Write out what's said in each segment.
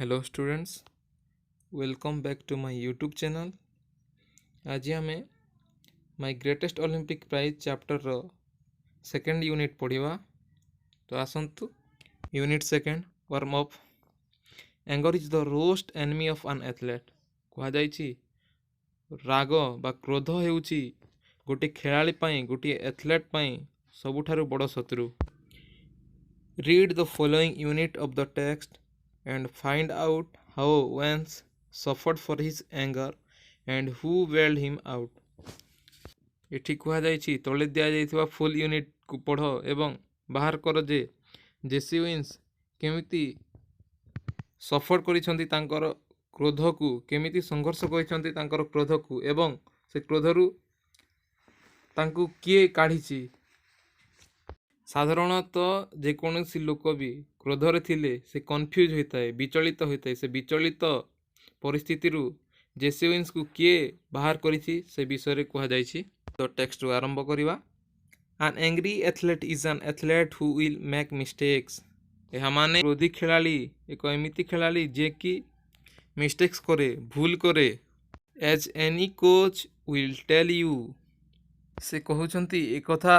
Hello students, welcome back to my YouTube channel. आज आम my greatest Olympic prize chapter रो second unit पढ़िबा। तो आसंतु unit second warm up. Anger is the worst enemy of an athlete. कहा जायछि राग बा क्रोध हेउछि गोटे खेलाड़ी पई गोटे एथलेट पई सबुठारु बड़ शत्रु। Read the following unit of the text and find out how Vance suffered for his anger and who bailed him out। ଏଠି କୁହାଯାଇଛି ତଳେ ଦିଆଯାଇଥିବା ଫୁଲ୍ ୟୁନିଟ୍କୁ ପଢ଼ ଏବଂ ବାହାର କର ଯେ ଜେସି ୱିନ୍ସ କେମିତି ସଫର କରିଛନ୍ତି ତାଙ୍କର କ୍ରୋଧକୁ, କେମିତି ସଂଘର୍ଷ କରିଛନ୍ତି ତାଙ୍କର କ୍ରୋଧକୁ ଏବଂ ସେ କ୍ରୋଧରୁ ତାଙ୍କୁ କିଏ କାଢ଼ିଛି। ସାଧାରଣତଃ ଯେକୌଣସି ଲୋକ ବି କ୍ରୋଧରେ ଥିଲେ ସେ କନଫ୍ୟୁଜ୍ ହୋଇଥାଏ, ବିଚଳିତ ହୋଇଥାଏ। ସେ ବିଚଳିତ ପରିସ୍ଥିତିରୁ ଜେସି ୱିନ୍ସକୁ କିଏ ବାହାର କରିଛି ସେ ବିଷୟରେ କୁହାଯାଇଛି। ତ ଟେକ୍ସଟରୁ ଆରମ୍ଭ କରିବା। ଆନ୍ angry athlete is an athlete who will make mistakes. ଏହା ମାନେ କ୍ରୋଧୀ ଖେଳାଳି ଏକ ଏମିତି ଖେଳାଳି ଯିଏକି ମିଷ୍ଟେକ୍ସ କରେ, ଭୁଲ କରେ। As any coach will tell you. ସେ କହୁଛନ୍ତି ଏକଥା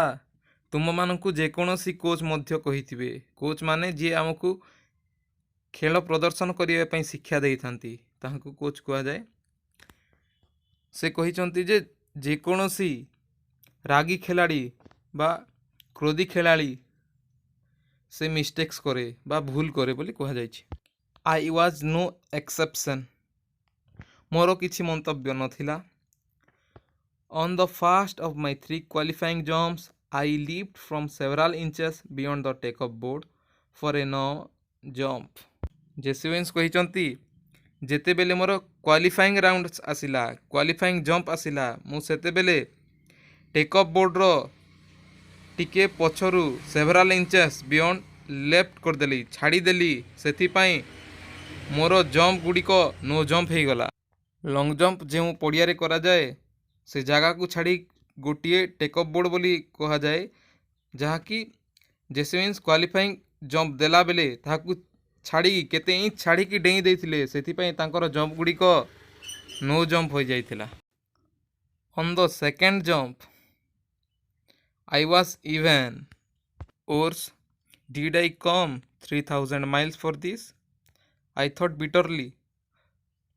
ତୁମମାନଙ୍କୁ ଯେକୌଣସି କୋଚ୍ ମଧ୍ୟ କହିଥିବେ। କୋଚ୍ ମାନେ ଯିଏ ଆମକୁ ଖେଳ ପ୍ରଦର୍ଶନ କରିବା ପାଇଁ ଶିକ୍ଷା ଦେଇଥାନ୍ତି ତାହାଙ୍କୁ କୋଚ୍ କୁହାଯାଏ। ସେ କହିଛନ୍ତି ଯେ ଯେକୌଣସି ରାଗୀ ଖେଳାଳି ବା କ୍ରୋଧୀ ଖେଳାଳି ସେ ମିଷ୍ଟେକ୍ସ କରେ ବା ଭୁଲ କରେ ବୋଲି କୁହାଯାଇଛି। I was no exception. ମୋର କିଛି ମନ୍ତବ୍ୟ ନଥିଲା। On the first of my 3 qualifying jumps I leaped from several inches beyond the take-off board for a no jump। Jesse Owens କହିଛନ୍ତି ଯେତେବେଳେ ମୋର କ୍ୱାଲିଫାଇଂ ରାଉଣ୍ଡ ଆସିଲା, କ୍ୱାଲିଫାଇଂ ଜମ୍ପ ଆସିଲା, ମୁଁ ସେତେବେଳେ ଟେକ୍ ଅଫ୍ ବୋର୍ଡ଼ର ଟିକେ ପଛରୁ ସେଭରାଲ ଇଞ୍ଚେସ୍ ବିୟଣ୍ଡ ଲେଫ୍ଟ କରିଦେଲି, ଛାଡ଼ିଦେଲି। ସେଥିପାଇଁ ମୋର ଜମ୍ପ ଗୁଡ଼ିକ ନୋ ଜମ୍ପ ହେଇଗଲା। ଲଙ୍ଗ ଜମ୍ପ ଯେଉଁ ପଡ଼ିଆରେ କରାଯାଏ ସେ ଜାଗାକୁ ଛାଡ଼ି ଗୋଟିଏ ଟେକ୍ ଅଫ୍ ବୋର୍ଡ଼ ବୋଲି କୁହାଯାଏ, ଯାହାକି ଜେସି ୱିନ୍ସ କ୍ୱାଲିଫାଇଂ ଜମ୍ପ ଦେଲାବେଳେ ତାହାକୁ ଛାଡ଼ିକି କେତେ ଇଞ୍ଚ ଛାଡ଼ିକି ଡେଇଁ ଦେଇଥିଲେ, ସେଥିପାଇଁ ତାଙ୍କର ଜମ୍ପ ଗୁଡ଼ିକ ନୋ ଜମ୍ପ ହୋଇଯାଇଥିଲା। On the second jump I was even worse. Did I come 3000 miles for this? I thought bitterly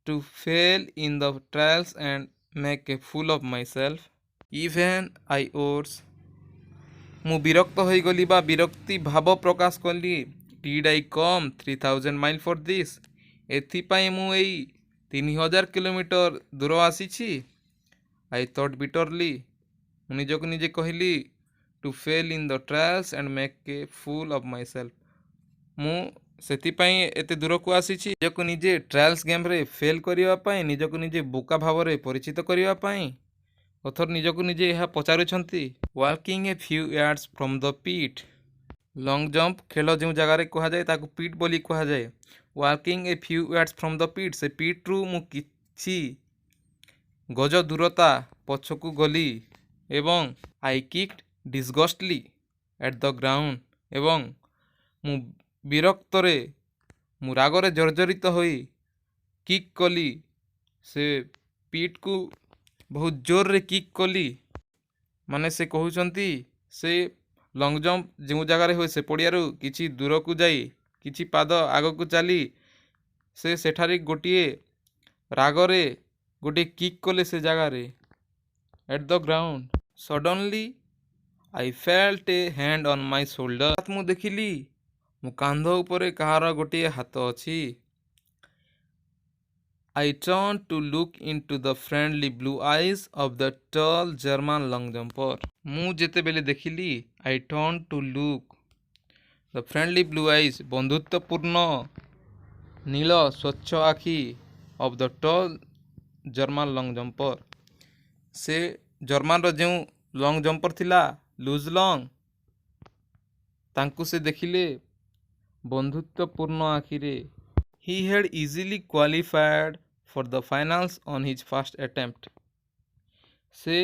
to fail in the trials and make a fool of myself। Even I oars। ମୁଁ ବିରକ୍ତ ହୋଇଗଲି ବା ବିରକ୍ତି ଭାବ ପ୍ରକାଶ କଲି। Did I come 3000 miles for this? ଏଥିପାଇଁ ମୁଁ ଏଇ 3000 କିଲୋମିଟର ଦୂର ଆସିଛି। I thought bitterly। ମୁଁ ନିଜକୁ ନିଜେ କହିଲି to fail in the trials and make a fool of myself। ମୁଁ ସେଥିପାଇଁ ଏତେ ଦୂରକୁ ଆସିଛି ନିଜକୁ ନିଜେ ଟ୍ରାଏଲ୍ସ ଗେମ୍ରେ ଫେଲ୍ କରିବା ପାଇଁ, ନିଜକୁ ନିଜେ ବୋକା ଭାବରେ ପରିଚିତ କରିବା ପାଇଁ। ଅଥର ନିଜକୁ ନିଜେ ଏହା ପଚାରୁଛନ୍ତି। ୱାର୍କିଂ a few yards from the pit. Long jump ଖେଳ ଯେଉଁ ଜାଗାରେ କୁହାଯାଏ ତାକୁ ପିଟ୍ ବୋଲି କୁହାଯାଏ। ୱାର୍କିଂ a few yards from the pit, ସେ ପିଟ୍ରୁ ମୁଁ କିଛି ଗଜ ଦୂରତା ପଛକୁ ଗଲି ଏବଂ I kicked disgustedly at the ground. ଏବଂ ମୁଁ ବିରକ୍ତରେ, ମୁଁ ରାଗରେ ଜର୍ଜରିତ ହୋଇ କିକ୍ କଲି, ସେ ପିଟ୍କୁ ବହୁତ ଜୋରରେ କିକ୍ କଲି। ମାନେ ସେ କହୁଛନ୍ତି ସେ ଲଙ୍ଗ ଜମ୍ପ ଯେଉଁ ଜାଗାରେ ହୁଏ ସେ ପଡ଼ିଆରୁ କିଛି ଦୂରକୁ ଯାଇ, କିଛି ପାଦ ଆଗକୁ ଚାଲି ସେ ସେଠାରେ ଗୋଟିଏ ରାଗରେ ଗୋଟିଏ କିକ୍ କଲେ ସେ ଜାଗାରେ at the ground. Suddenly I felt a hand on my shoulder. ମୁଁ ଦେଖିଲି ମୋ କାନ୍ଧ ଉପରେ କାହାର ଗୋଟିଏ ହାତ ଅଛି। I turned to look into the friendly blue eyes of the tall German long jumper। ମୁଁ ଯେତେବେଳେ ଦେଖିଲି I turned to look the friendly blue eyes, ବନ୍ଧୁତ୍ୱପୂର୍ଣ୍ଣ ନୀଳ ସ୍ୱଚ୍ଛ ଆଖି of the tall German long jumper। ସେ ଜର୍ମାନର ଯେଉଁ ଲଙ୍ଗ ଜମ୍ପର ଥିଲା lose long, ତାଙ୍କୁ ସେ ଦେଖିଲେ ବନ୍ଧୁତ୍ୱପୂର୍ଣ୍ଣ ଆଖିରେ। He had easily qualified for the finals on his first attempt। ସେ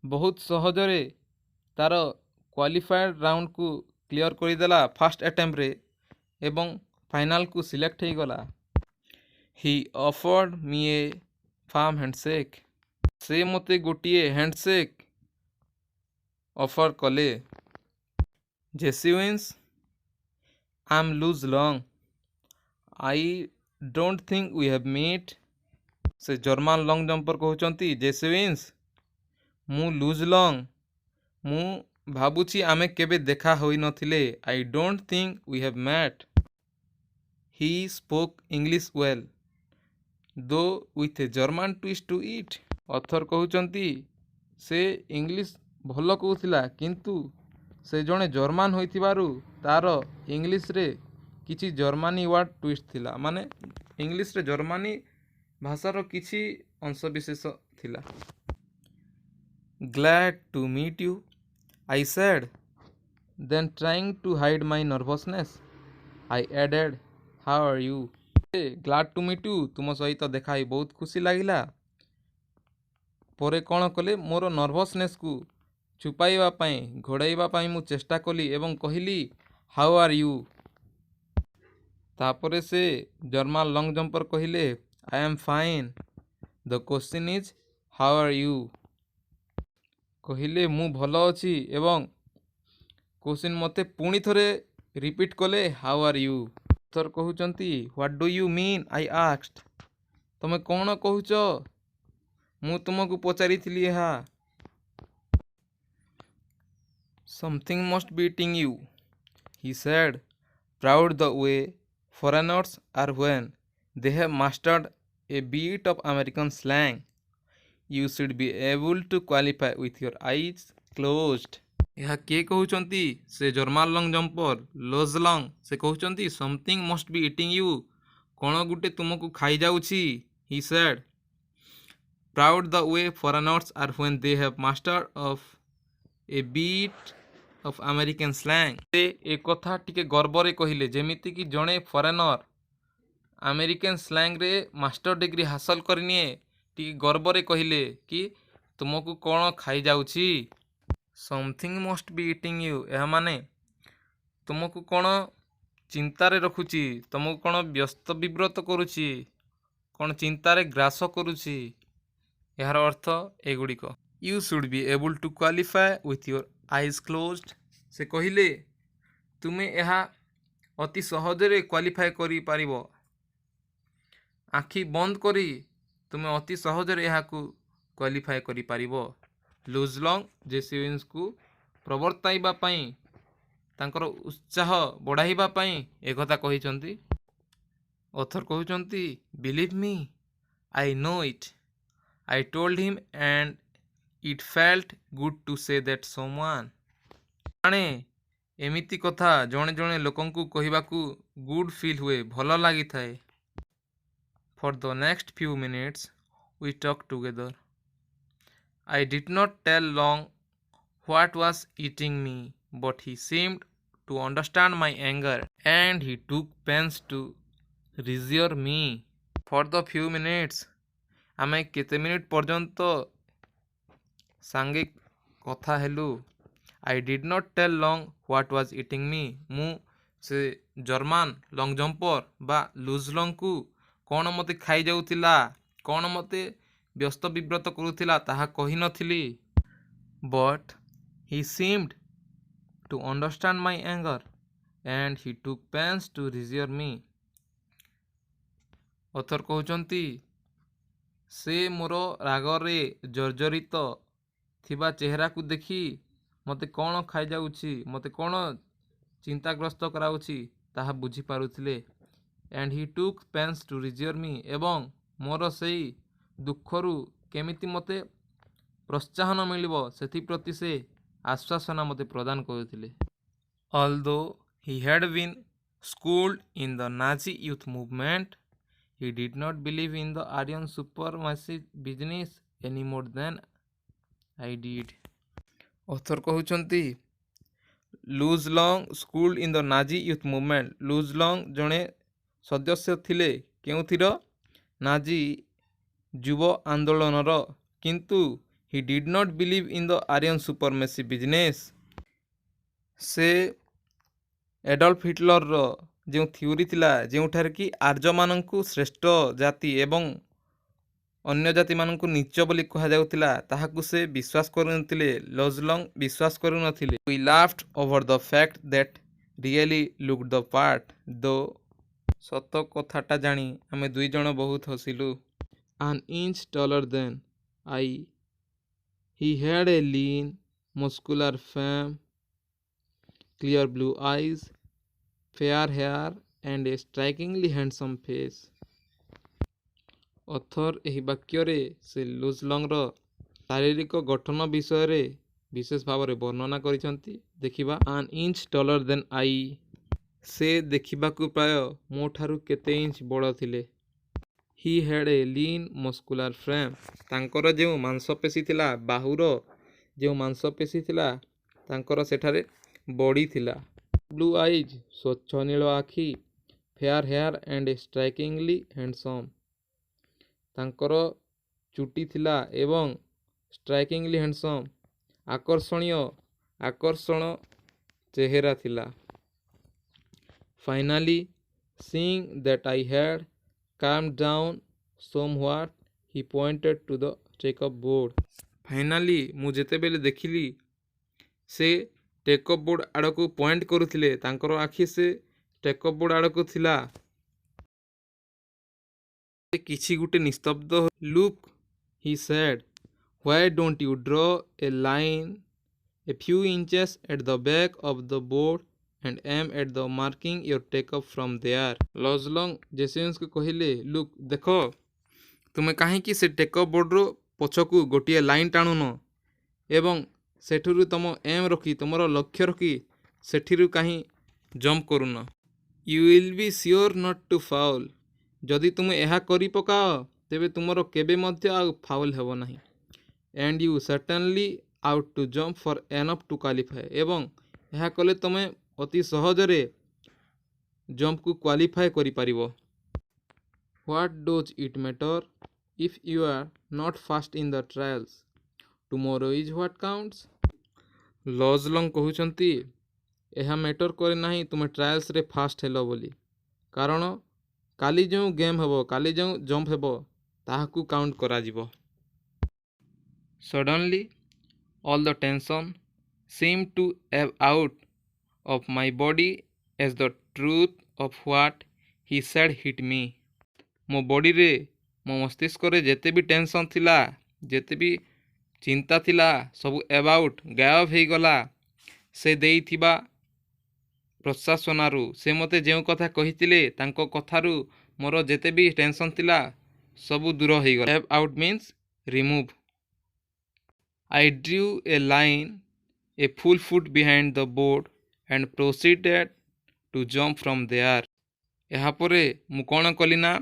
ବହୁତ ସହଜରେ ତାର କ୍ୱାଲିଫାଏଡ୍ ରାଉଣ୍ଡକୁ କ୍ଲିୟର କରିଦେଲା ଫାଷ୍ଟ ଆଟେମ୍ପ୍ଟରେ ଏବଂ ଫାଇନାଲକୁ ସିଲେକ୍ଟ ହେଇଗଲା। ହି ଅଫର୍ଡ ମି ଏ ଫାର୍ମ ହ୍ୟାଣ୍ଡସେକ୍। ସେ ମୋତେ ଗୋଟିଏ ହ୍ୟାଣ୍ଡସେକ୍ ଅଫର୍ କଲେ। Jesse Owens I'm Luz Long I don't think we have met. ସେ ଜର୍ମାନ ଲଙ୍ଗ୍ ଜମ୍ପର କହୁଛନ୍ତି ଜେସି ୱିନ୍ସ ମୁଁ ଲୁଜ୍ ଲଙ୍ଗ୍ ମୁଁ ଭାବୁଛି ଆମେ କେବେ ଦେଖା ହୋଇନଥିଲେ। I don't think we have met. He spoke English well though with a German twist to it. Author କହୁଛନ୍ତି ସେ ଇଂଲିଶ ଭଲ କହୁଥିଲା କିନ୍ତୁ ସେ ଜଣେ ଜର୍ମାନ ହୋଇଥିବାରୁ ତାର ଇଂଲିଶରେ କିଛି ଜର୍ମାନୀ ୱାର୍ଡ଼ ଟୁଇଷ୍ଟ ଥିଲା, ମାନେ ଇଂଲିଶରେ ଜର୍ମାନୀ ଭାଷାର କିଛି ଅଂଶବିଶେଷ ଥିଲା। Glad to meet you I said, then trying to hide my nervousness, I added, how are you? Glad to meet you, ତୁମ ସହିତ ଦେଖା ହେଇ ବହୁତ ଖୁସି ଲାଗିଲା। ପରେ କ'ଣ କଲେ, ମୋର ନର୍ଭସନେସ୍କୁ ଛୁପାଇବା ପାଇଁ ଘୋଡ଼ାଇବା ପାଇଁ ମୁଁ ଚେଷ୍ଟା କଲି ଏବଂ କହିଲି ହାଉ ଆର୍ ୟୁ। ତାପରେ ସେ ଜର୍ମାନ ଲଙ୍ଗ୍ ଜମ୍ପର କହିଲେ I am fine, the question is how are you. କହିଲେ ମୁଁ ଭଲ ଅଛି ଏବଂ କ୍ୱେଶ୍ଚିନ୍ ମୋତେ ପୁଣି ଥରେ ରିପିଟ୍ କଲେ ହାଉ ଆର୍ ୟୁ। ଥର କହୁଛନ୍ତି what do you mean I asked. ତମେ କ'ଣ କହୁଛ, ମୁଁ ତୁମକୁ ପଚାରିଥିଲି ଏହା। Something must be eating you, he said, proud the way foreigners are when they have mastered a bit of American slang. You should be able to qualify with your eyes closed. ଏହା କିଏ କହୁଛନ୍ତି? ସେ German long jumper Luz Long. ସେ କହୁଛନ୍ତି something must be eating you, କ'ଣ ଗୋଟେ ତୁମକୁ ଖାଇଯାଉଛି। He said, proud the way foreigners are when they have mastered of a bit of American slang. ସେ ଏକଥା ଟିକେ ଗର୍ବରେ କହିଲେ ଯେମିତିକି ଜଣେ ଫରେନର ଆମେରିକାନ୍ ସ୍ଲାଙ୍ଗରେ ମାଷ୍ଟର ଡିଗ୍ରୀ ହାସଲ କରିନିଏ। ଟିକେ ଗର୍ବରେ କହିଲେ କି ତୁମକୁ କ'ଣ ଖାଇଯାଉଛି। Something must be eating you, ଏହା ମାନେ ତୁମକୁ କ'ଣ ଚିନ୍ତାରେ ରଖୁଛି, ତୁମକୁ କ'ଣ ବ୍ୟସ୍ତ ବିବ୍ରତ କରୁଛି, କ'ଣ ଚିନ୍ତାରେ ଗ୍ରାସ କରୁଛି। ଏହାର ଅର୍ଥ ଏଗୁଡ଼ିକ। You should be able to qualify with your eyes closed. ସେ କହିଲେ ତୁମେ ଏହା ଅତି ସହଜରେ କ୍ୱାଲିଫାଏ କରିପାରିବ। ଆଖି ବନ୍ଦ କରି ତୁମେ ଅତି ସହଜରେ ଏହାକୁ କ୍ୱାଲିଫାଏ କରିପାରିବ। ଲୁଜ୍ ଲଙ୍ଗ୍ ଜେସି ୱିନ୍ସକୁ ପ୍ରବର୍ତ୍ତାଇବା ପାଇଁ, ତାଙ୍କର ଉତ୍ସାହ ବଢ଼ାଇବା ପାଇଁ ଏକଥା କହିଛନ୍ତି। ଅଥର କହୁଛନ୍ତି believe me I know it, I told him and it felt good to say that ସମୱାନ୍। ଜାଣେ ଏମିତି କଥା ଜଣେ ଜଣେ ଲୋକଙ୍କୁ କହିବାକୁ ଗୁଡ୍ ଫିଲ୍ ହୁଏ, ଭଲ ଲାଗିଥାଏ। For the next few minutes we talk together. I did not tell Long what was eating me, but he seemed to understand my anger, and he took pains to reassure me. For the few minutes, ଆମେ କେତେ minute ପର୍ଯ୍ୟନ୍ତ ସାଙ୍ଗେ କଥା ହେଲୁ। I did not tell Long what was eating me. ମୁଁ ସେ German long jumper ବା lose ଲଙ୍ଗ୍କୁ କ'ଣ ମୋତେ ଖାଇଯାଉଥିଲା, କ'ଣ ମୋତେ ବ୍ୟସ୍ତ ବିବ୍ରତ କରୁଥିଲା ତାହା କହିନଥିଲି। But he seemed to understand my anger, and he took pains to reassure me. ଅଥର କହୁଛନ୍ତି ସେ ମୋର ରାଗରେ ଜର୍ଜରିତ ଥିବା ଚେହେରାକୁ ଦେଖି ମୋତେ କ'ଣ ଖାଇଯାଉଛି, ମୋତେ କ'ଣ ଚିନ୍ତାଗ୍ରସ୍ତ କରାଉଛି ତାହା ବୁଝିପାରୁଥିଲେ। And he took pains to reassure me, ଏବଂ ମୋର ସେଇ ଦୁଃଖରୁ କେମିତି ମୋତେ ପ୍ରୋତ୍ସାହନ ମିଳିବ ସେଥିପ୍ରତି ସେ ଆଶ୍ୱାସନା ମୋତେ ପ୍ରଦାନ କରୁଥିଲେ। Although he had been schooled in the Nazi youth movement, he did not believe in the Aryan supremacy business any more than I did. Author କହୁଛନ୍ତି Luz Long schooled in the Nazi youth movement. Luz Long ଜଣେ ସଦସ୍ୟ ଥିଲେ କେଉଁଥିର? Nazi ଯୁବ ଆନ୍ଦୋଳନର। କିନ୍ତୁ he did not believe in the Aryan supremacy business। ସେ ଏଡଲ୍ଫ ହିଟଲରର जो theory थिला जोठार कि आर्यमानंकु श्रेष्ठ जाति एवं अन्य जाति मानंकु नीच बोली कहा जाउतिला ताहाकु से विश्वास करुनथिले लजलंग विश्वास करुनथिले we laughed over the fact that really looked the part though सत कथाटा जानी आमे दुई जण बहुत हसिलु an inch taller than I. He had a lean, muscular frame, clear blue eyes, fair hair, and a strikingly handsome face. ଅଥର ଏହି ବାକ୍ୟରେ ସେ ଲୁଜଲଙ୍ଗର ଶାରୀରିକ ଗଠନ ବିଷୟରେ ବିଶେଷ ଭାବରେ ବର୍ଣ୍ଣନା କରିଛନ୍ତି। ଦେଖିବା an inch taller than I. ସେ ଦେଖିବାକୁ ପ୍ରାୟ ମୋ ଠାରୁ କେତେ ଇଞ୍ଚ ବଡ଼ ଥିଲେ। He had a lean muscular frame. ତାଙ୍କର ଯେଉଁ ମାଂସପେଶୀ ଥିଲା ବାହୁର ଯେଉଁ ମାଂସପେଶୀ ଥିଲା ତାଙ୍କର ସେଠାରେ ବଡ଼ି ଥିଲା। ବ୍ଲୁ ଆଇଜ୍ ସ୍ୱଚ୍ଛ ନୀଳ ଆଖି, ଫେୟାର ହେୟାର ଆଣ୍ଡ ଷ୍ଟ୍ରାଇକିଂଲି ହ୍ୟାଣ୍ଡସମ୍। ତାଙ୍କର ଚୁଟି ଥିଲା ଏବଂ ଷ୍ଟ୍ରାଇକିଂଲି ହ୍ୟାଣ୍ଡସମ୍ ଆକର୍ଷଣ ଚେହେରା ଥିଲା। Finally, seeing that I had calmed down somewhat, he pointed to the take-up board. Finally, ମୁଁ ଯେତେବେଳେ ଦେଖିଲି ସେ ଟେକଅପ୍ ବୋର୍ଡ଼ ଆଡ଼କୁ ପଏଣ୍ଟ କରୁଥିଲେ ତାଙ୍କର ଆଖି ସେ ଟେକଅପ୍ ବୋର୍ଡ଼ ଆଡ଼କୁ ଥିଲା। କିଛି ଗୋଟେ ନିସ୍ତବ୍ଧ look, he said, why don't you draw a line a few inches at the back of the board and aim at the marking your take-up from there. ଲଜଲଙ୍ଗ ଜେସିନ୍ସକୁ କହିଲେ ଲୁକ୍ ଦେଖ ତୁମେ କାହିଁକି ସେ ଟେକଅପ୍ ବୋର୍ଡ଼ର ପଛକୁ ଗୋଟିଏ ଲାଇନ୍ ଟାଣୁନ ଏବଂ ସେଠିରୁ ତୁମ ଏମ୍ ରଖି ତୁମର ଲକ୍ଷ୍ୟ ରଖି ସେଠିରୁ କାହିଁ ଜମ୍ପ କରୁନ। You will be sure not to foul. ଯଦି ତୁମେ ଏହା କରି ପକାଅ ତେବେ ତୁମର କେବେ ମଧ୍ୟ ଆଉ ଫାଉଲ୍ ହେବ ନାହିଁ। And you certainly ought to jump far enough to qualify. ଏବଂ ଏହା କଲେ ତୁମେ ଅତି ସହଜରେ ଜମ୍ପକୁ କ୍ୱାଲିଫାଏ କରିପାରିବ। What does it matter if you are not first in the trials? Tomorrow is what counts. Luz Long କହୁଛନ୍ତି ଏହା ମ୍ୟାଟର କରେ ନାହିଁ ତୁମେ ଟ୍ରାଏଲ୍ସରେ ଫାଷ୍ଟ ହେଲ ବୋଲି, କାରଣ କାଲି ଯେଉଁ ଗେମ୍ ହେବ କାଲି ଯେଉଁ ଜମ୍ପ ହେବ ତାହାକୁ କାଉଣ୍ଟ କରାଯିବ। Suddenly all the tension seemed to ebb out of my body as the truth of what he said hit me. ମୋ ବଡ଼ିରେ ମୋ ମସ୍ତିଷ୍କରେ ଯେତେ ବି ଟେନସନ୍ ଥିଲା ଯେତେ ବି ଚିନ୍ତା ଥିଲା ସବୁ ଏବାଉଟ୍ ଗାୟବ ହେଇଗଲା ସେ ଦେଇଥିବା ପ୍ରଶାସନାରୁ। ସେ ମୋତେ ଯେଉଁ କଥା କହିଥିଲେ ତାଙ୍କ କଥାରୁ ମୋର ଯେତେ ବି ଟେନସନ୍ ଥିଲା ସବୁ ଦୂର ହେଇଗଲା। Ebb out means remove. I drew a line a full foot behind the board and proceeded to jump from there. ଏହାପରେ ମୁଁ କ'ଣ କଲି ନା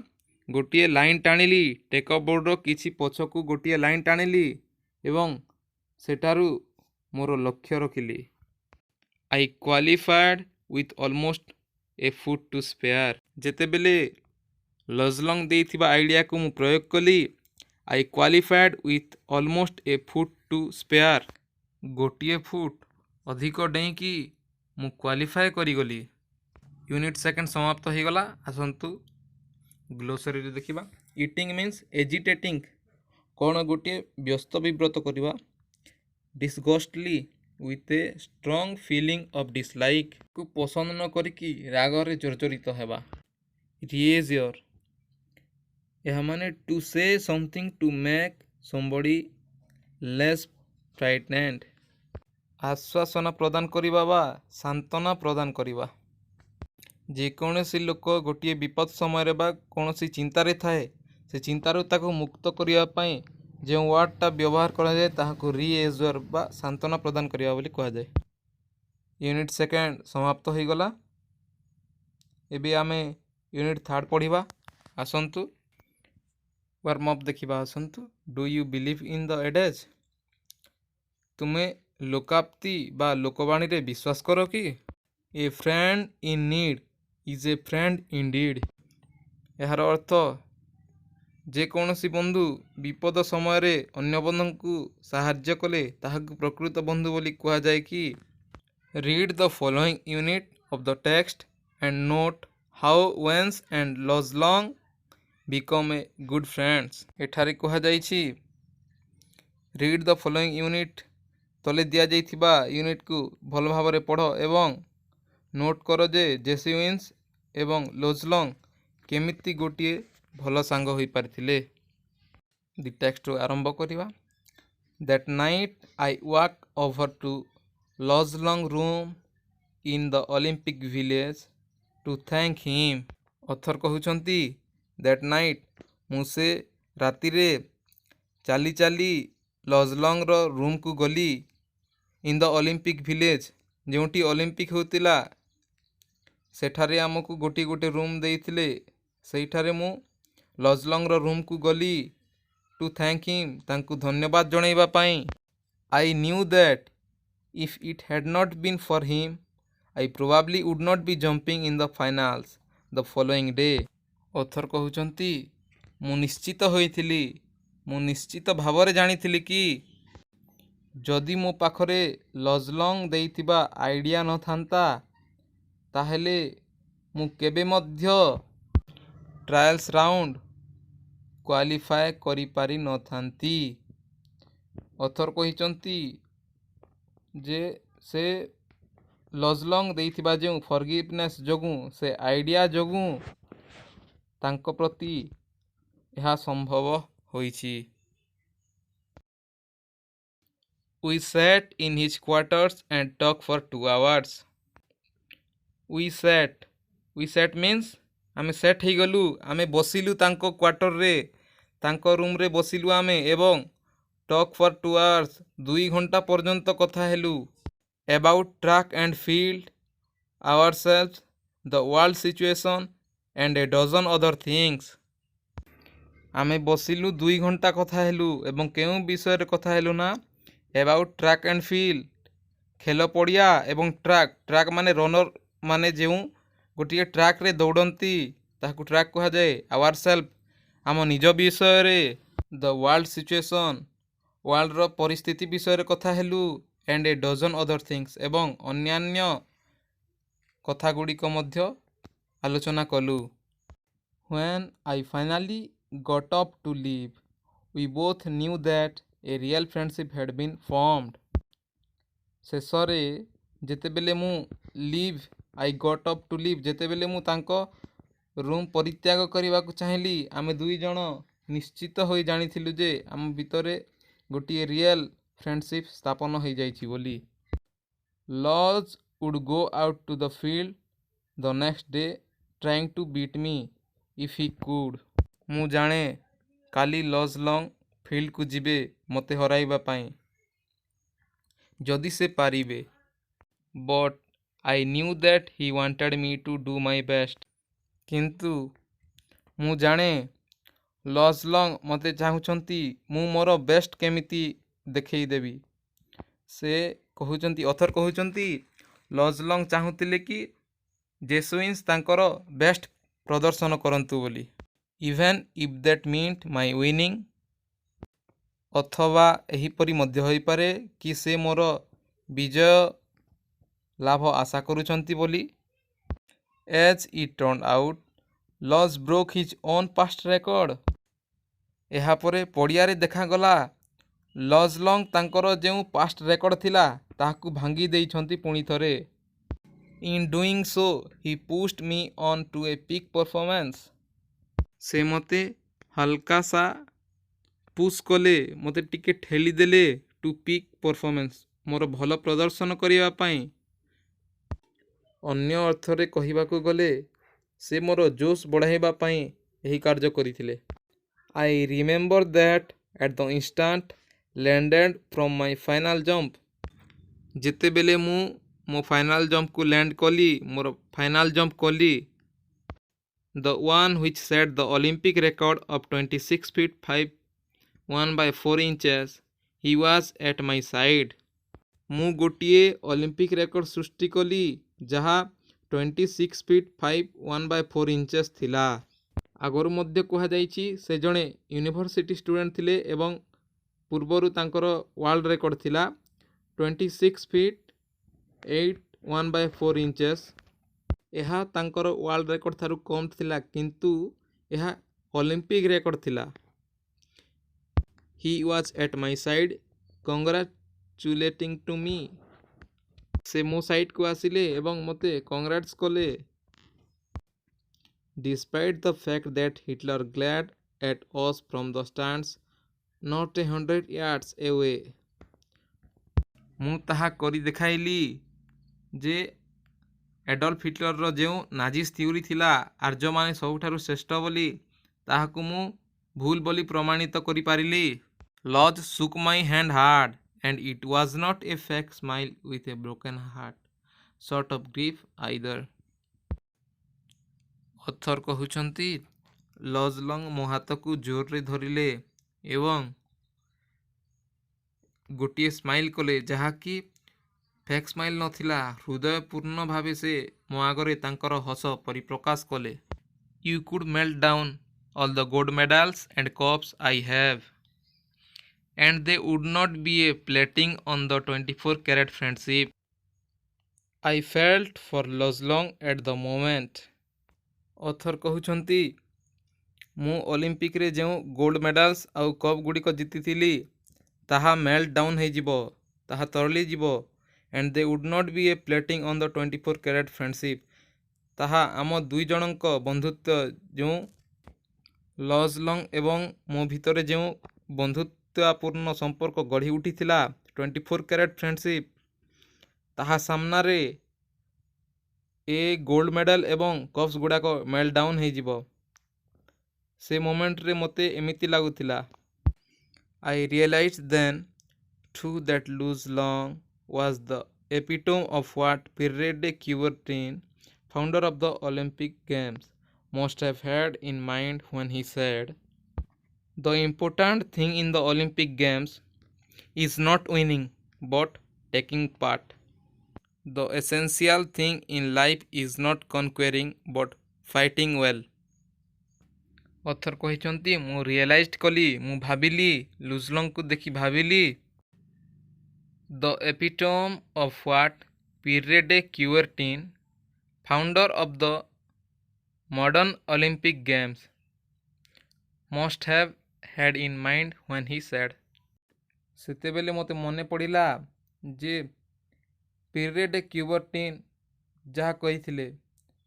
ଗୋଟିଏ ଲାଇନ୍ ଟାଣିଲି ଟେକଅପ୍ ବୋର୍ଡ଼ର କିଛି ପଛକୁ ଗୋଟିଏ ଲାଇନ୍ ଟାଣିଲି ଏବଂ ସେଠାରୁ ମୋର ଲକ୍ଷ୍ୟ ରଖିଲି। I qualified with almost a foot to spare. ଯେତେବେଳେ ଲଜଲଙ୍ଗ ଦେଇଥିବା ଆଇଡ଼ିଆକୁ ମୁଁ ପ୍ରୟୋଗ କଲି I qualified with almost a foot to spare. ଗୋଟିଏ ଫୁଟ ଅଧିକ ଡେଇଁକି ମୁଁ କ୍ୱାଲିଫାଏ କରିଗଲି। ୟୁନିଟ୍ ସେକେଣ୍ଡ ସମାପ୍ତ ହୋଇଗଲା। ଆସନ୍ତୁ ଗ୍ଲୋସାରୀରେ ଦେଖିବା। ଇଟିଂ ମିନ୍ସ ଏଜିଟେଟିଂ କ'ଣ ଗୋଟିଏ ବ୍ୟସ୍ତ ବିବ୍ରତ କରିବା। Disgustedly with a strong feeling of dislike କୁ ପସନ୍ଦ ନ କରିକି ରାଗରେ ଜର୍ଜରିତ ହେବା। ରିଏଜିଅର ଏହା ମାନେ ଟୁ ସେ ସମଥିଙ୍ଗ ଟୁ ମେକ୍ ସମବଡି ଲେସ୍ ଫ୍ରାଇଟେଣ୍ଡ। ଆଶ୍ୱାସନା ପ୍ରଦାନ କରିବା ବା ସାନ୍ତ୍ୱନା ପ୍ରଦାନ କରିବା। ଯେକୌଣସି ଲୋକ ଗୋଟିଏ ବିପଦ ସମୟରେ ବା କୌଣସି ଚିନ୍ତାରେ ଥାଏ ସେ ଚିନ୍ତାରୁ ତାକୁ ମୁକ୍ତ କରିବା ପାଇଁ ଯେଉଁ ୱାର୍ଡ଼ଟା ବ୍ୟବହାର କରାଯାଏ ତାହାକୁ ରିଏଜର ବା ସାନ୍ତ୍ୱନା ପ୍ରଦାନ କରିବା ବୋଲି କୁହାଯାଏ। ୟୁନିଟ୍ ସେକେଣ୍ଡ ସମାପ୍ତ ହୋଇଗଲା। ଏବେ ଆମେ ୟୁନିଟ୍ ଥାର୍ଡ଼ ପଢ଼ିବା। ଆସନ୍ତୁ ୱାର୍ମ ଅପ୍ ଦେଖିବା। ଆସନ୍ତୁ। Do you believe in the adages? ତୁମେ ଲୋକାପ୍ତି ବା ଲୋକବାଣୀରେ ବିଶ୍ୱାସ କର କି? A friend in need is a friend indeed. ଏହାର ଅର୍ଥ ଯେକୌଣସି ବନ୍ଧୁ ବିପଦ ସମୟରେ ଅନ୍ୟ ବନ୍ଧୁଙ୍କୁ ସାହାଯ୍ୟ କଲେ ତାହାକୁ ପ୍ରକୃତ ବନ୍ଧୁ ବୋଲି କୁହାଯାଏ କି? Read the following unit of the text and note how Owens and Luz Long become a good friends. एठारे कुहाଯାଇଛି रीड द फॉलोइंग यूनिट तले दिया जाइथिबा यूनिट को भल भाବରେ पढ़ एवं नोट कर जे जेसी विन्स एवं लॉजलॉन्ग केमिति गोटिए भल सांग होई पारिथिले। द टेक्स्ट आरंभ करिवा। That night I walk over to Luz Long room in the Olympic village to thank him. Author कहउछंती दैट नाइट मुसे रातिरे चाली चाली लॉजलॉन्ग रो रूम को गली इन द ओलंपिक विलेज जोटी ओलंपिक होतिला सेठारे आमको गोटी गोटे रूम देइथिले सेठारे मु लॉजलॉन्ग रो रूम को गली टू थैंक हिम तांकु धन्यवाद जणाइबा पाई। I knew that if it had not been for him I probably would not be jumping in the finals the following day. Author कहउछंती मु निश्चित होइथिली मु निश्चित भावरे जानिथिली कि जदि मो पाखरे लॉजलॉन्ग देइथिबा आइडिया न थांता ताहेले मु केबे मध्य ट्रायल्स राउंड क्वालिफाए करि पारि न थांती। ऑथर कहिचंती जे से लॉजलॉन्ग देइथिबा जो फॉरगिवनेस जोगु से आइडिया जोगु तांको प्रति यह संभव होइछि। We sat in his quarters and talked for 2 hours. We sat means आमे सेट ही गलु आमे बसिलु तांको क्वार्टर रे तांको रूम रे बसिलु आमे एवं टॉक फॉर 2 hours 2 घंटा पर्यंत कथा हेलु about track and field, ourselves, the world situation and a dozen other things. आमे बसिलु 2 घंटा कथा हेलु एवं केउ विषय रे कथा हेलु ना about track and field खेल पड़िया एवं ट्रैक माने रनर माने जेउ गोटे ट्रैक रे दौड़ती ताकू ट्रैक कहा जाए। आवर सेल्फ आम निज विषय रे द वर्ल्ड सिचुएशन वर्ल्ड रो परिस्थिति विषय रे कथा हेलु and a dozen other things एवं अन्यान्य कथा गुड़िक मध्य आलोचना कलु। When I finally got up to leave we both knew that a real friendship had been formed. शेषरे जेतेबेले मु leave I got up to leave जेतेबेले मु तांको रूम परित्याग करने को चाहिए आमे दुई जन निश्चित हो जानिथिलु जे आम भितरे गोटे रियल फ्रेंडशिप स्थापन हो जाइछि बोली। Luz would go out to the field the next day trying to beat me if he could. मु जाने काली लॉजलॉन्ग फील्ड को जिबे मते हराइबा पाई जदि से पारिबे but I knew that he wanted me to do my best. किंतु मु जाने लॉजलॉन्ग मते चाहुचंती मु मोर बेस्ट केमिति देखई देबी। से कहउचंती ऑथर कहउचंती लॉजलॉन्ग चाहुतिले कि जेसुइन्स तांकर बेस्ट प्रदर्शन करंतु बोली even if that meant my winning अथवा एहीपरि मध्य होई पारे कि से मोर विजय लाभ आशा करुचंती बोली। As it turn out Luz broke his own past record. एहा परे पड़िया रे देखागला लॉजलॉन्ग तांकर जो पास्ट रेकर्ड थिला ताहाकु भांगी देइछंती पुणी थरे। In doing so he pushed me on to a peak performance. से मते हल्का सा पुश कले मते टिके ठेली देले टू पीक परफॉर्मेंस मोर भल प्रदर्शन करिया पाई। अन्य अर्थरे कहिबाकु गले से मोर जोश बढ़ाइबा पाई एही कार्य करिथिले। I remember that at the instant landed from my final jump. जेते बेले मु मो फाइनल जंप को लैंड कली मोर फाइनल जंप कली the one which set the Olympic record of 26 feet 5 1 by 4 inches he was at my side. मु गोटिए ओलंपिक रिकॉर्ड सृष्टि कली जहा 26 feet 5 1 by 4 inches थिला। आगरु मध्य कहा जाइछि से जणे यूनिवर्सिटी स्टूडेंट थिले एवं पूर्वरु तांकर वर्ल्ड रिकॉर्ड थिला 26 feet 8 1 by 4 inches ଏହା ତାଙ୍କର ୱାର୍ଲଡ ରେକର୍ଡ ଠାରୁ କମ୍ ଥିଲା, କିନ୍ତୁ ଏହା ଅଲିମ୍ପିକ୍ ରେକର୍ଡ ଥିଲା। He was at my side congratulating to me. ସେ ମୋ ସାଇଡ୍କୁ ଆସିଲେ ଏବଂ ମୋତେ କଂଗ୍ରାଟ୍ସ କଲେ। Despite the fact that Hitler glared at us from the stands not 100 yards away, ମୁଁ ତାହା କରି ଦେଖାଇଲି ଯେ ଏଡଲ୍ଫ ହିଟଲରର ଯେଉଁ ନାଜିସ୍ ଥିଓରି ଥିଲା ଆର୍ଯ୍ୟମାନେ ସବୁଠାରୁ ଶ୍ରେଷ୍ଠ ବୋଲି, ତାହାକୁ ମୁଁ ଭୁଲ ବୋଲି ପ୍ରମାଣିତ କରିପାରିଲି। Lodge shook my hand hard, and it was not a fake smile with a broken heart, sort of grief either. ଅଥର କହୁଛନ୍ତି, ଲଜଲଙ୍ଗ ମୋ ହାତକୁ ଜୋରରେ ଧରିଲେ ଏବଂ ଗୋଟିଏ ସ୍ମାଇଲ୍ କଲେ, ଯାହାକି ଫେକ୍ ସ୍ମାଇଲ୍ ନଥିଲା। ହୃଦୟପୂର୍ଣ୍ଣ ଭାବେ ସେ ମୋ ଆଗରେ ତାଙ୍କର ହସ ପରିପ୍ରକାଶ କଲେ। You could melt down all the gold medals and cups I have, and they would not be a plating on the 24 karat friendship I felt for Lozlong at the moment. ଅଥର କହୁଛନ୍ତି, ମୁଁ ଅଲିମ୍ପିକରେ ଯେଉଁ ଗୋଲ୍ଡ ମେଡାଲ୍ସ ଆଉ cup ଗୁଡ଼ିକ ଜିତିଥିଲି, ତାହା melt down ହୋଇଯିବ, ତାହା ତରଳିଯିବ। and they would not be a plating on the 24 karat friendship, ତାହା ଆମ ଦୁଇ ଜଣଙ୍କ ବନ୍ଧୁତ୍ୱ, ଯେଉଁ ଲଜଲଙ୍ଗ ଏବଂ ମୋ ଭିତରେ ଯେଉଁ ବନ୍ଧୁତ୍ୱପୂର୍ଣ୍ଣ ସମ୍ପର୍କ ଗଢ଼ି ଉଠିଥିଲା, 24 karat friendship, ତାହା ସାମ୍ନାରେ ଏ ଗୋଲ୍ଡ ମେଡାଲ ଏବଂ କପ୍ସ ଗୁଡ଼ାକ ମେଲ୍ଟ ଡାଉନ୍ ହୋଇଯିବ। ସେ ମୋମେଣ୍ଟରେ ମୋତେ ଏମିତି ଲାଗୁଥିଲା। I realized then too that Lozlong was the epitome of what Pierre de Coubertin, founder of the Olympic Games, must have had in mind when he said, "The important thing in the Olympic Games is not winning, but taking part. The essential thing in life is not conquering, but fighting well." ଅଥର କହିଛନ୍ତି, ମୁଁ realise କଲି, ମୁଁ ଭାବିଲି, ଲୁଜଲଙ୍ଗକୁ ଦେଖି ଭାବିଲି, the epitome of what Pierre de Coubertin, founder of the modern Olympic games, must have had in mind when he said. ସେତେବେଳେ ମୋତେ ମନେ ପଡ଼ିଲା ଯେ ପିୟରେ ଡେ କ୍ୟୁବର୍ଟିନ୍ ଯାହା କହିଥିଲେ।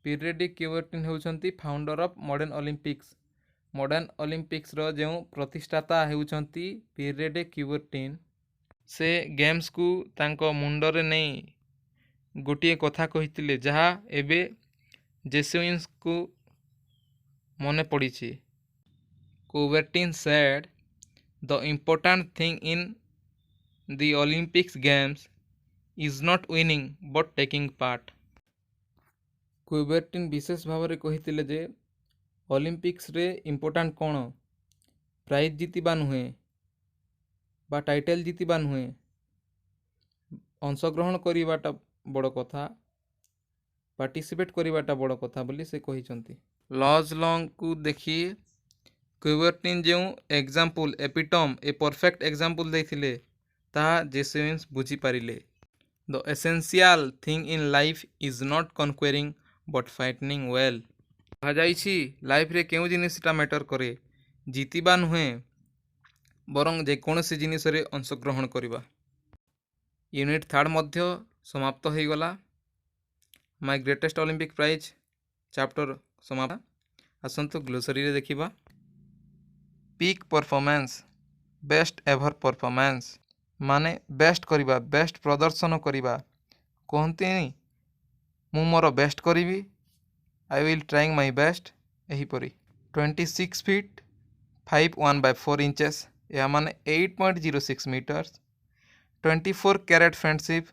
ପିୟରେ ଡେ କ୍ୟୁବର୍ଟିନ୍ ହେଉଛନ୍ତି founder of modern Olympics. Modern ଅଲିମ୍ପିକ୍ସର ଯେଉଁ ପ୍ରତିଷ୍ଠାତା ହେଉଛନ୍ତି ପିୟରେ ଡେ କ୍ୟୁବର୍ଟିନ୍। ସେ ଗେମ୍ସକୁ ତାଙ୍କ ମୁଣ୍ଡରେ ନେଇ ଗୋଟିଏ କଥା କହିଥିଲେ, ଯାହା ଏବେ ଜେସୁଇନ୍ସଙ୍କୁ ମନେ ପଡ଼ିଛି। Coubertin said, "The important thing in the Olympics Games is not winning, but taking part." କୁବେର୍ଟିନ୍ ବିଶେଷ ଭାବରେ କହିଥିଲେ ଯେ ଅଲିମ୍ପିକ୍ସରେ ଇମ୍ପୋର୍ଟାଣ୍ଟ କ'ଣ, ପ୍ରାଇଜ୍ ଜିତିବା ନୁହେଁ ବା ଟାଇଟେଲ୍ ଜିତିବା ନୁହେଁ, ଅଂଶଗ୍ରହଣ କରିବାଟା ବଡ଼ କଥା, ପାର୍ଟିସିପେଟ୍ କରିବାଟା ବଡ଼ କଥା ବୋଲି ସେ କହିଛନ୍ତି। ଲଜଲଙ୍ଗକୁ ଦେଖି କୁବେର୍ଟିନ୍ ଯେଉଁ ଏକ୍ଜାମ୍ପଲ୍, ଏପିଟମ୍, ଏ ପରଫେକ୍ଟ ଏକ୍ଜାମ୍ପଲ୍ ଦେଇଥିଲେ, ତାହା ଜେସୁଇନ୍ସ ବୁଝିପାରିଲେ। The essential thing in life is not conquering, but fighting well. କୁହାଯାଇଛି, ଲାଇଫରେ କେଉଁ ଜିନିଷଟା ମ୍ୟାଟର କରେ, ଜିତିବା ନୁହେଁ, ବରଂ ଯେକୌଣସି ଜିନିଷରେ ଅଂଶଗ୍ରହଣ କରିବା। ୟୁନିଟ୍ 3 ମଧ୍ୟ ସମାପ୍ତ ହୋଇଗଲା। My greatest Olympic prize chapter ସମାପ୍ତ। ଆସନ୍ତୁ ଗ୍ଲୋସାରୀରେ ଦେଖିବା। Peak performance, best ever performance ମାନେ ବେଷ୍ଟ କରିବା, ବେଷ୍ଟ ପ୍ରଦର୍ଶନ କରିବା। କୁହନ୍ତିନି, ମୁଁ ମୋର ବେଷ୍ଟ କରିବି, I will trying my best, ଏହିପରି। 26 feet 5 1/4 ଏହା ମାନେ 8.06 ମିଟର୍ସ। 24 karat ଫ୍ରେଣ୍ଡସିପ୍,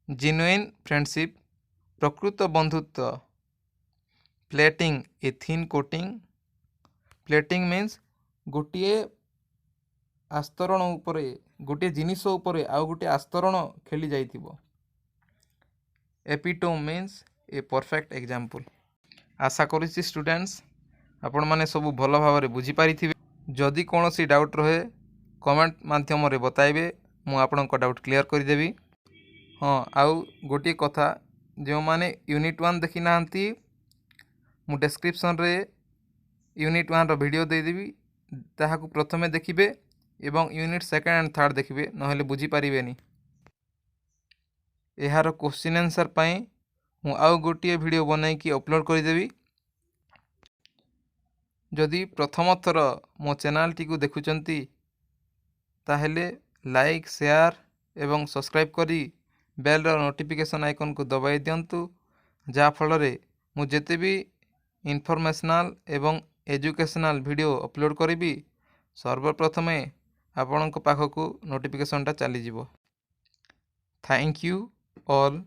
ଜିନୁଇନ୍ ଫ୍ରେଣ୍ଡସିପ୍, ପ୍ରକୃତ ବନ୍ଧୁତ୍ୱ। Plating, a thin coating. Plating means ଗୋଟିଏ ଆସ୍ତରଣ ଉପରେ, ଗୋଟିଏ ଜିନିଷ ଉପରେ ଆଉ ଗୋଟିଏ ଆସ୍ତରଣ ଖେଳି ଯାଇଥିବ। ଏପିଟୋମ୍ ମିନ୍ସ ଏ ପରଫେକ୍ଟ ଏକ୍ଜାମ୍ପଲ୍। ଆଶା କରୁଛି ଷ୍ଟୁଡେଣ୍ଟସ୍ ଆପଣମାନେ ସବୁ ଭଲ ଭାବରେ ବୁଝିପାରିଥିବେ। ଯଦି କୌଣସି ଡାଉଟ୍ ରହେ କମେଣ୍ଟ ମାଧ୍ୟମରେ ବତାଇବେ, ମୁଁ ଆପଣଙ୍କ ଡାଉଟ୍ କ୍ଲିୟର କରିଦେବି। ହଁ, ଆଉ ଗୋଟିଏ କଥା, जो माने यूनिट 1 देखी नांती मु डिस्क्रिप्शन रे यूनिट 1 रो वीडियो दे देबी ताहाकु प्रथमे देखिबे एवं यूनिट 2 एंड 3 देखिबे नहेले बुझी पारिबेनी। एहार क्वेश्चन आंसर पाई मु आउ गोटिए वीडियो बनाई कि अपलोड कर देबी। जदि प्रथम थर मो चैनल टी को देखुचंती ताहेले लाइक शेयर एवं सब्सक्राइब करी बेल रो नोटिफिकेशन आइकन को दबाई दियंतु जा फल रे मु जेते भी इनफॉर्मेशनल एवं एजुकेशनल वीडियो अपलोड करी सर्वप्रथमे आपणक पाखकु नोटिफिकेशनटा चली जिवो। Thank you all.